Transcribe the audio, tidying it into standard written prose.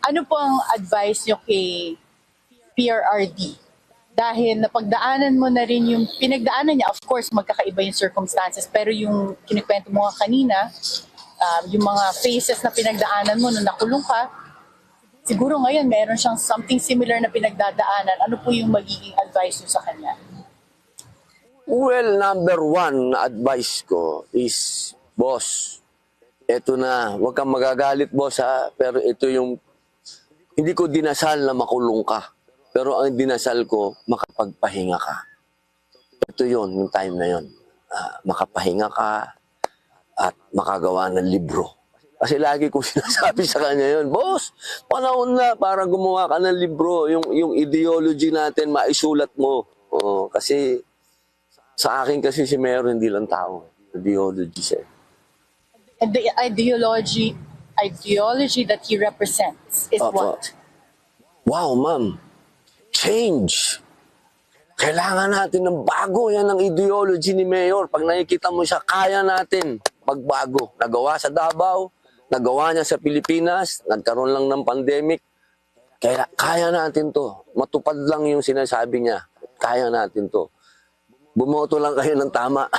Ano po ang advice nyo kay PRRD? Dahil napagdaanan mo na rin yung pinagdaanan niya, of course, magkakaiba yung circumstances, pero yung kinikwento mo nga kanina, yung mga phases na pinagdaanan mo nung nakulong ka, siguro ngayon meron siyang something similar na pinagdadaanan. Ano po yung magiging advice nyo sa kanya? Well, number one na advice ko is, boss, eto na, huwag kang magagalit, boss, ha? Pero ito yung, hindi ko dinasal na makulong ka. Pero ang dinasal ko, makapagpahinga ka. Ito yon yung time na yon. Makapahinga ka at makagawa ng libro. Kasi lagi kong sinasabi sa kanya yon, boss, panahon na para gumawa ka ng libro. Yung ideology natin, maisulat mo. Kasi sa akin kasi si Mayor hindi lang tao. Ideology siya. And the ideology that he represents is Opo. what? Wow, ma'am. Change. Kailangan natin ng bago. Yan ang ideology ni Mayor. Pag nakikita mo siya, kaya natin magbago. Nagawa sa Davao, nagawa niya sa Pilipinas, nagkaroon lang ng pandemic. Kaya natin to. Matupad lang yung sinasabi niya. Kaya natin to. Bumoto lang kayo ng tama.